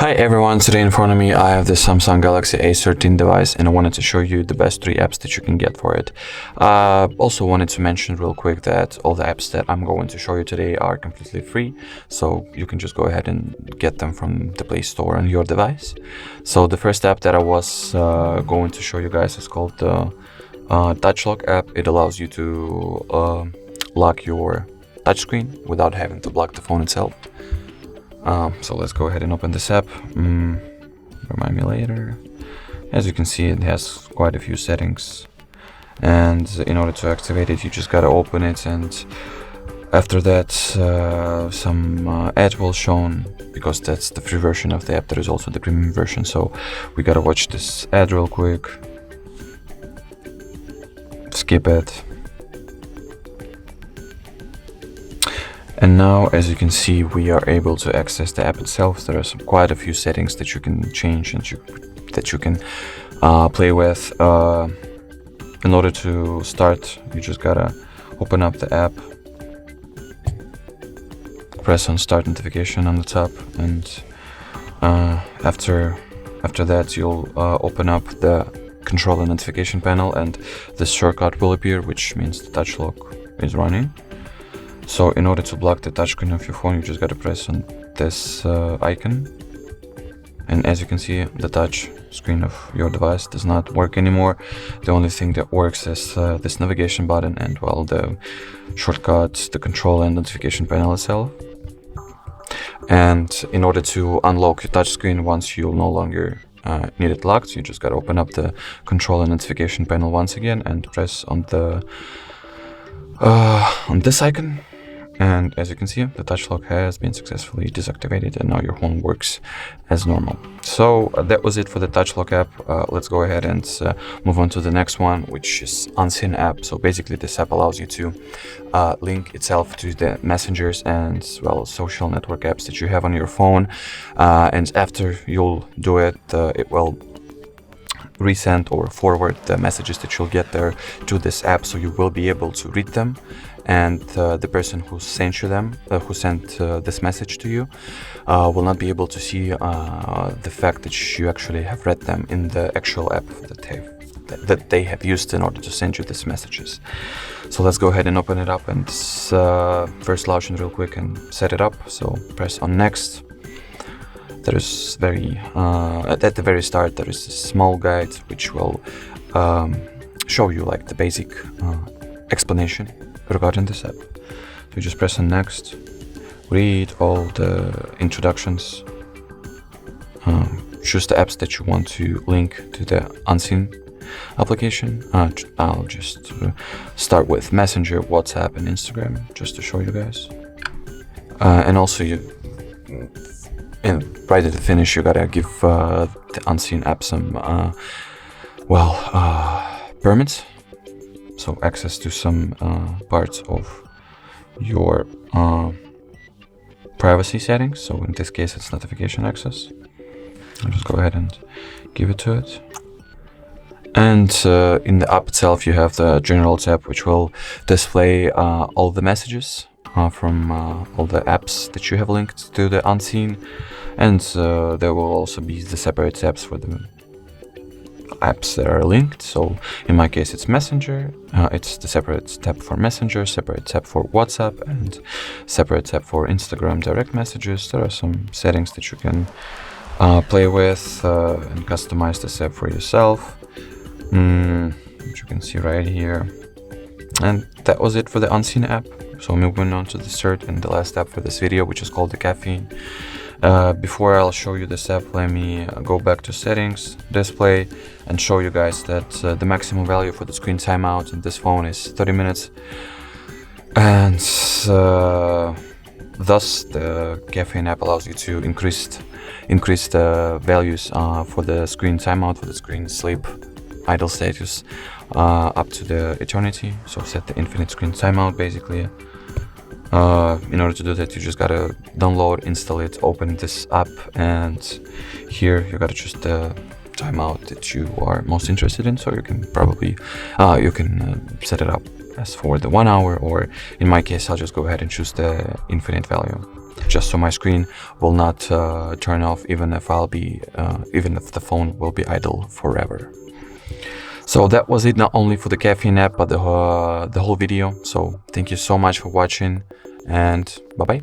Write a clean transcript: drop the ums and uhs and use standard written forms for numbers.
Hi everyone, today in front of me I have the Samsung Galaxy A13 device and I wanted to show you the best 3 apps that you can get for it. Also wanted to mention real quick that all the apps that I'm going to show you today are completely free, so you can just go ahead and get them from the Play Store on your device. So the first app that I was going to show you guys is called the Touch Lock app. It allows you to lock your touchscreen without having to block the phone itself. So let's go ahead and open this app. Remind me later. As you can see, it has quite a few settings, and in order to activate it you just gotta open it, and after that some ad will shown, because that's the free version of the app. There is also the premium version, so we gotta watch this ad real quick, skip it. And now, as you can see, we are able to access the app itself. There are quite a few settings that you can change and that you can play with. In order to start, you just gotta open up the app, press on Start Notification on the top, and after that you'll open up the Control and Notification panel, and this shortcut will appear, which means the touch lock is running. So in order to block the touchscreen of your phone, you just gotta press on this icon, and as you can see, the touch screen of your device does not work anymore. The only thing that works is this navigation button and, well, the shortcuts, the control and notification panel itself. And in order to unlock your touchscreen once you no longer need it locked, you just gotta open up the control and notification panel once again and press on the on this icon. And as you can see, the touch lock has been successfully deactivated and now your phone works as normal. So that was it for the touch lock app. Let's go ahead and move on to the next one, which is Unseen app. So basically this app allows you to link itself to the messengers and, well, social network apps that you have on your phone. And after you'll do it, it will resend or forward the messages that you'll get there to this app, so you will be able to read them, and the person who sent you them, who sent this message to you, will not be able to see the fact that you actually have read them in the actual app that they have used in order to send you these messages. So let's go ahead and open it up and first launch it real quick and set it up. So press on next. There is at the very start there is a small guide which will show you like the basic explanation regarding this app. So you just press on next, read all the introductions, choose the apps that you want to link to the Unseen application. I'll just start with Messenger, WhatsApp and Instagram, just to show you guys. And also right at the finish you gotta give the Unseen app some permits, so access to some parts of your privacy settings. So in this case it's notification access. I'll just go ahead and give it to it. And in the app itself you have the General tab, which will display all the messages from all the apps that you have linked to the Unseen, and there will also be the separate tabs for the apps that are linked. So in my case it's Messenger, it's the separate tab for Messenger, separate tab for WhatsApp, and separate tab for Instagram direct messages. There are some settings that you can play with and customize this app for yourself, which you can see right here. And that was it for the Unseen app. So moving on to the third and the last app for this video, which is called the Caffeine. Before I'll show you this app, let me go back to settings, display, and show you guys that the maximum value for the screen timeout in this phone is 30 minutes. And thus the Caffeine app allows you to increase the values for the screen timeout, for the screen sleep idle status, up to the eternity. So set the infinite screen timeout basically. In order to do that you just gotta download, install it, open this app, and here you gotta choose the timeout that you are most interested in. So you can probably set it up as for the 1 hour, or in my case I'll just go ahead and choose the infinite value. just so my screen will not turn off even if even if the phone will be idle forever. So that was it, not only for the caffeine app, but the whole video. So thank you so much for watching, and bye bye.